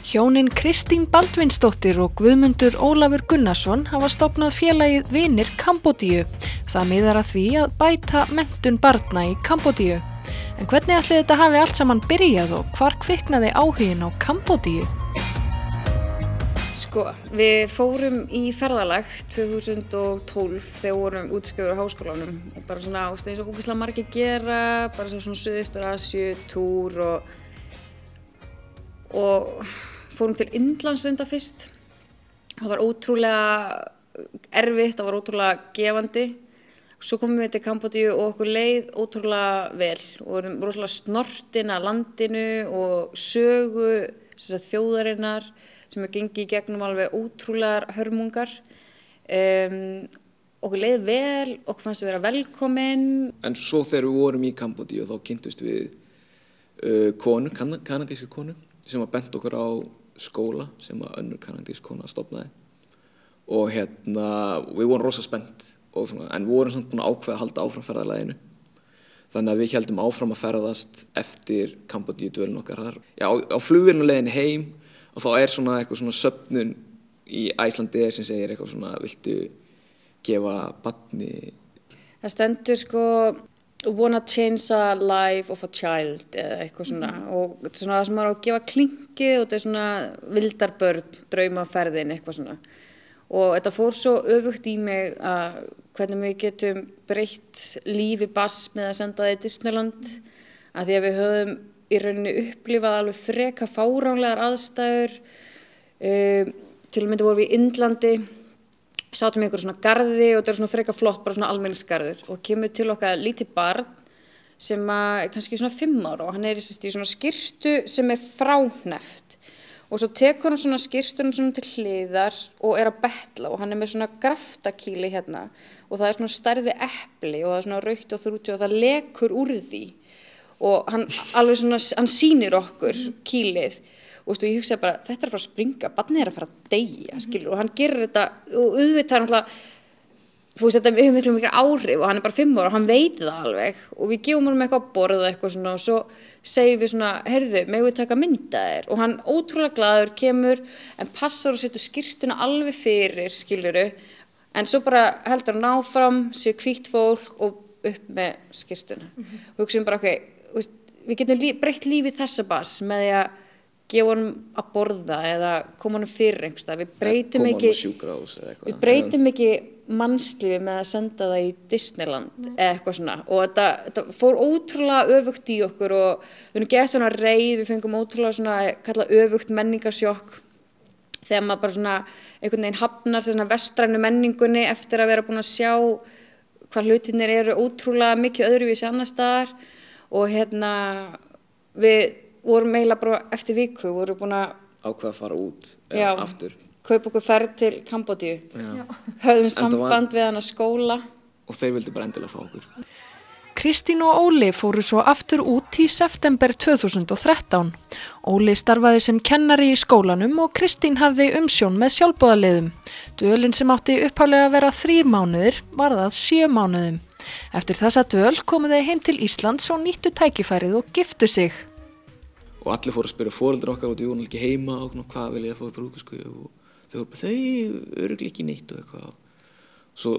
Hjónin Kristín Baldvinsdóttir og Guðmundur Ólafur Gunnarsson hafa stofnað félagið Vinir Kambódíu. Það miðar að því að bæta menntun barna í Kambódíu. En hvernig ætli þetta hafi allt saman byrjað og hvar kviknaði áhuginn á Kambódíu? Sko, við fórum í ferðalag 2012 þegar við vorum útskrifaðir á háskólanum. Bara svona, eins og ógeðslega margir gera, bara svona Suðaustur-Asíu, túr og fórum til Indlands reyndar fyrst. Það var ótrúlega erfitt, það var ótrúlega gefandi. Svo komum við til Kambódíu og okkur leið ótrúlega vel og vorum rosalega snortin að landinu og sögu þjóðarinnar sem hefur gengið í gegnum alveg ótrúlegar hörmungar. Okkur leið vel, okkur fannst við vera velkomin. En svo þegar við vorum í Kambódíu þá kynntust við konu, kanadískri konu, sem var bent okkur á skóla sem var önnur kanadísk kona stofnaði. Og við vorum rosa spennt, en við vorum samt búin að ákveða að halda áfram ferðalaginu. Þannig að við héldum áfram að ferðast eftir Kambódíu dvölin okkar þar. Já, á flugvélinni heim og þá svona eitthvað svona söfnun í Icelandair sem segir eitthvað svona, viltu gefa barni? Það stendur sko, wanna change a life of a child eða eitthvað svona og þetta svona það sem maður á að gefa klinkið og þetta svona vildarbörn, draumaferðin, eitthvað svona. Og þetta fór svo öfugt í mig að hvernig við getum breytt lífi barns með að senda það í Disneyland að því að við höfum í rauninni upplifað alveg freka fáránlegar aðstæður. Til og með vorum við í Indlandi, sátum í einhverju svona garði og þetta er svona freka flott, bara svona almenningsgarður og kemur til okkar lítið barn sem er kannski svona 5 ára og hann í svona skyrtu sem er fráhneppt og svo tekur hann svona skyrtuna svona til hliðar og að betla og hann með svona graftakíli hérna og það svona stærði epli og það svona rautt og þrúti og það lekur úr því og hann alveg svona, hann sýnir okkur kílið og ég hugsaði bara, þetta að fara að springa, barnið að fara að deyja, skilur, og hann gerir þetta og auðvitað náttúrulega, þetta hefur miklu áhrif og hann bara 5 ára og hann veit það alveg og við gefum honum eitthvað að borða eitthvað svona og svo segjum við svona, heyrðu, megum við taka mynda þér og hann ótrúlega glaður kemur en passar og setur skyrtuna alveg fyrir, skiluru, en svo bara heldur hann áfram, sér hvítt fólk og upp með skyrtuna og hugsaðum bara, við getum breytt lífið þessa barns með því að gefa honum að borða eða koma honum fyrir einhverstað. Við breytum ekki mannslífi með að senda það í Disneyland eða eitthvað svona og þetta fór ótrúlega öfugt í okkur og við erum gett svona reið, við fengum ótrúlega svona kallað öfugt menningarsjokk þegar maður bara svona einhvern veginn hafnar svona vestrænu menningunni eftir að vera búin að sjá hvað hlutirnir eru ótrúlega mikið öðruvísi annars staðar og við vorum eiginlega bara eftir viku, vorum búin að ákveða að fara út aftur. Kaupa okkur ferð til Kambódíu. Höfðum samband við hana skóla. Og þeir vildu bara endilega fá okkur. Kristín og Óli fóru svo aftur út í september 2013. Óli starfaði sem kennari í skólanum og Kristín hafði umsjón með sjálfboðaliðum. Dvölin sem átti upphaflega að vera 3 mánuðir var það 7 mánuðum. Eftir þessa dvöl komu þau heim til Íslands og nýttu tækifærið og giftu sig. Og allir fóru að spyrja foreldra okkar og við vorum ekki heima og hvað vil ég að fá í brúðgjöf og þau voru bara, þau örugglega ekki neitt og eitthvað. Svo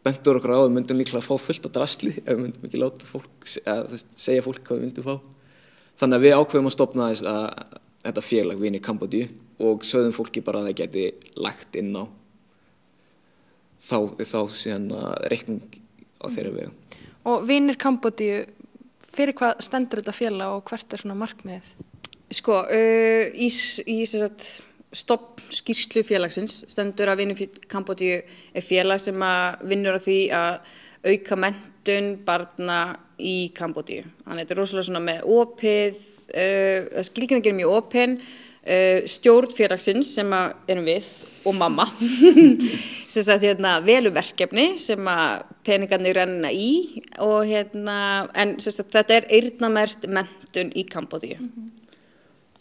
bentur okkur á að við myndum líklega að fá fullt af drasli ef við myndum ekki láta fólk, segja fólk hvað við myndum fá. Þannig að við ákveðum að stofna þetta félag Vinir Kambódíu og sögðum fólki bara að það gæti lagt inn á þá síðan reikning á þeirra vegu. Og Vinir Kambódíu, fyrir hvað stendur þetta félag og hvert svona markmiðið? Sko, í stofnskýrslu félagsins stendur að Vinir Kambódíu félag sem vinnur á því að auka menntun barna í Kambódíu. Þannig þetta rosalega svona með opið, skilgreiningin mjög opin, stjórn félagsins sem erum við og mamma, sem sagt velu verkefni sem peningarnir renna í og en sem sagt þetta eyrnamerkt menntun í Kambódíu.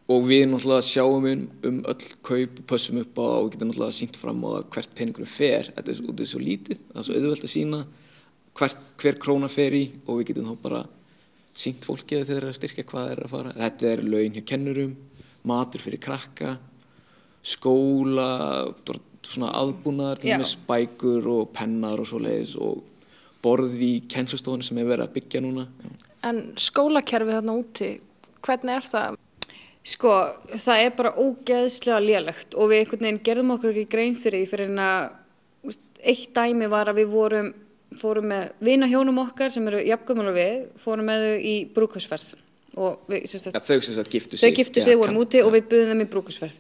Og við náttúrulega sjáum öll kaup, pössum upp á og getum náttúrulega sýnt fram á hvert peningurinn fer. Þetta er svo lítið, það er svo auðvelt að sýna hver króna fer í og við getum þá bara sýnt fólki þegar þeir eru að styrkja hvað þeir eru að fara. Þetta laun hjá kennurum, matur fyrir krakka, skóla, svona aðbúnaðar, til dæmis bækur og pennar og svoleiðis og borð í kennslustofunni sem verið að byggja núna. En skólakerfið þarna úti, hvernig það? Sko, það bara ógeðslega lélegt og við einhvern veginn gerðum okkur ekki grein fyrir því fyrir eitt dæmi var að við fórum með vinahjónum okkar sem eru jafngömul og við, fórum með þau í brúðkaupsferð og við, þau giftu sig. Þau giftu sig, vorum úti og við buðum þeim í brúðkaupsferð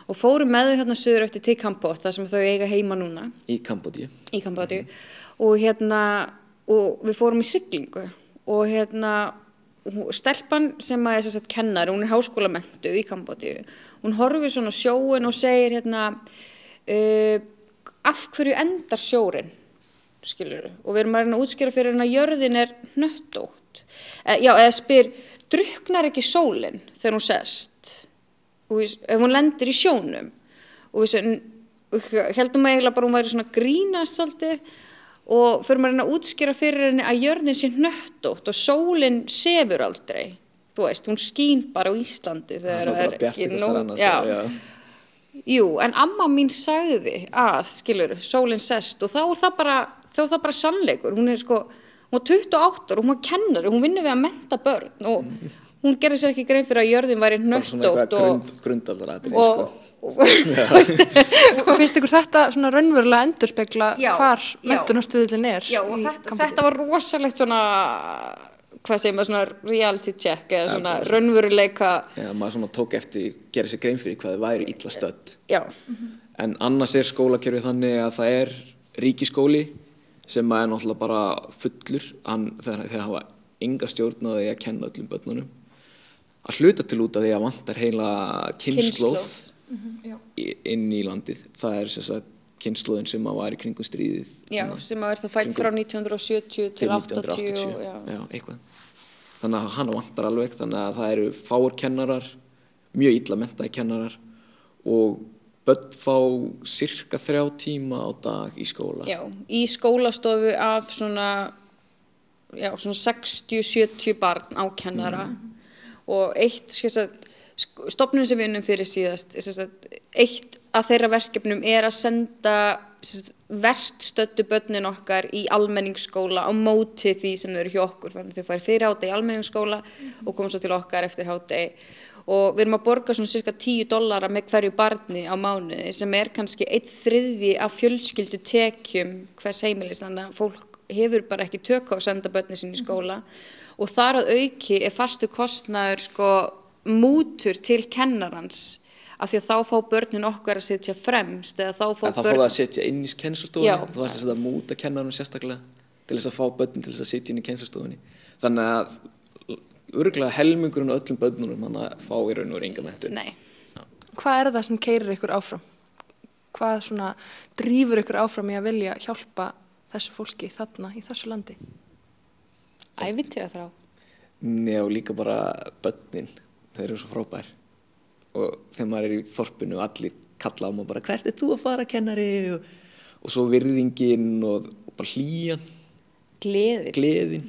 og fórum með þau hérna suður eftir til Kampot, þar sem þau eiga heima núna. Í Kambódíu. Og og við fórum í siglingu og stelpan sem er kennari, hún er háskólamenntuð í Kambódíu, hún horfir svona á sjóinn og segir af hverju endar sjórinn, skilurðu, og við erum að reyna að útskýra fyrir henni að jörðin hnöttótt, eða spyr, drukknar ekki sólin þegar hún sest, og ef hún lendir í sjónum, og við heldum eiginlega bara hún væri svona grínast svolítið, og fyrir maður að útskýra fyrir henni að jörðin sé hnöttótt og sólin sefur aldrei, þú veist, hún skín bara á Íslandi þegar það ekki nóg. Jú, en amma mín sagði að, skilur, sólin sest og þá er það bara sannleikur, hún var 28 ára og hún var kennari, hún vinnur við að mennta börn og hún gerði sér ekki grein fyrir að jörðin væri hnöttótt og finnst ykkur þetta svona raunverulega endurspegla hvar menntunarstuðlinn er? Já, og þetta var rosalegt svona, hvað segir maður, svona reality check eða svona raunveruleika. Já, maður svona tók eftir, gerði sér grein fyrir hvað þið væri illa stödd. Já. En annars skólakerfið þannig að það ríkiskóli sem náttúrulega bara fullur, þeir hafa enga stjórn á því að kenna öllum börnunum. Að hluta til út af því að vantar heila kynslóð inn í landið. Það sem sagt kynslóðin sem var í kringum stríðið. Já, sem það fætt frá 1970 til 80. Já, eitthvað. Þannig að hana vantar alveg, þannig að það eru fáir kennarar, mjög illa menntaðir kennarar og börn fá sirka 3 tíma á dag í skóla. Já, í skólastofu af svona 60-70 barn á kennara og eitt, stofnun sem við unnum fyrir síðast, eitt af þeirra verkefnum að senda verst stöddu börnin okkar í almenningsskóla á móti því sem þau eru hjá okkur, þannig að þau fara fyrir hádegi í almenningsskóla og koma svo til okkar eftir hádegi og við erum að borga svona cirka $10 með hverju barni á mánuði sem kannski 1/3 af fjölskyldutekjum hvers heimilis, þannig að fólk hefur bara ekki tök á að senda börnin sín í skóla og þar að auki fastu kostnaður mútur til kennarans af því að þá fá börnin okkar að setja fremst eða þá fá það að setja inn í kennslustofunni, þú þarfst að múta kennaranum sérstaklega til þess að fá börnin til þess að setja inn í kennslustofunni, þannig að örugglega helmingurinn af öllum börnunum hann að fá í raun og enga menntun. Nei. Hvað það sem keyrir ykkur áfram? Hvað svona drífur ykkur áfram í að vilja hjálpa þessu fólki þarna í þessu landi? Ævintýraþrá. Já, líka bara börnin, þeir eru svo frábær og þegar maður í þorpinu allir kalla á maður bara hvert þú að fara kennari og svo virðingin og bara hlýjan, gleðin,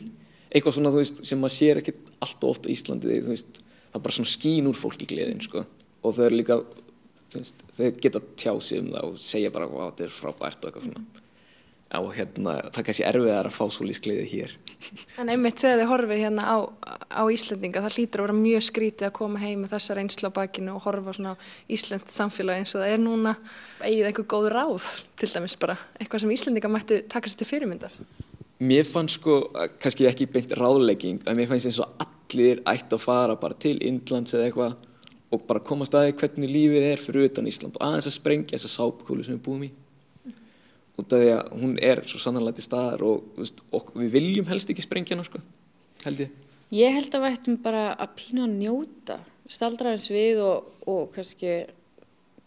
eitthvað svona þú veist sem maður sér ekki allt of oft á Íslandi, þú veist það bara svona skín úr fólki gleðin og þau eru líka, þau geta tjá sig það og segja bara hvað þetta frábært og eitthvað svona. Og það kannski erfiðar að fá svoleiðis gleði hér. En einmitt þegar þið horfið hérna á Íslendinga, það hlýtur að vera mjög skrítið að koma heim með þessa reynslu á bakinu og horfa svona á íslenskt samfélag eins og það núna, eigið einhver góð ráð, til dæmis bara, eitthvað sem Íslendinga mættu taka sér til fyrirmyndar? Mér fannst kannski ekki beint ráðlegging, en mér fannst eins og allir ættu að fara bara til Indlands eða eitthvað og bara komast að því hvernig lífið fyrir utan Ísland og aðeins að sprengja þessa sápukúlu sem við búum í. Út af því að hún svo sannarlega til staðar og við viljum helst ekki sprengja hana, held ég. Ég held að við ættum bara að pínu að njóta, staldra eins við og kannski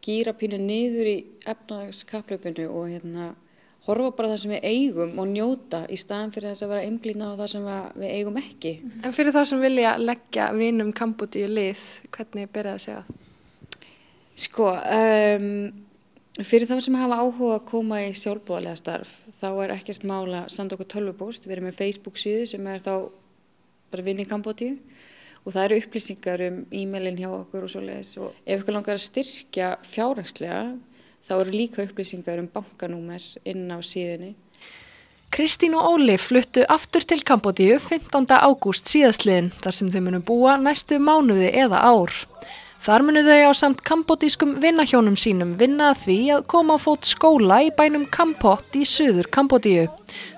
gíra pínu niður í efnahagskapphlaupinu og horfa bara það sem við eigum og njóta í staðan fyrir þess að vera einblína á það sem við eigum ekki. En fyrir það sem vilja leggja vinum Kambódíu lið, hvernig ber það að segja? Fyrir þá sem hafa áhuga að koma í sjálfboðaliða starf, þá ekkert mál að senda okkur tölvupóst. Við erum með Facebook síðu sem þá bara Vinir Kambódíu og það eru upplýsingar e-mailin hjá okkur og svoleiðis og ef ykkur langar að styrkja fjárhagslega þá eru líka upplýsingar bankanúmer inn á síðunni. Kristín og Óli fluttu aftur til Kambódíu 15. ágúst síðastliðinn þar sem þau munu búa næstu mánuði eða ár. Þar munu þau á samt kambódískum vinahjónum sínum vinna að því að koma á fót skóla í bænum Kampot í suður Kambódíu.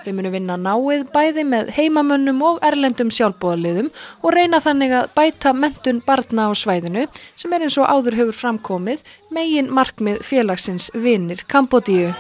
Þau munu vinna náið bæði með heimamönnum og erlendum sjálfboðaliðum og reyna þannig að bæta menntun barna á svæðinu sem eins og áður hefur framkomið megin markmið félagsins Vinir Kambódíu.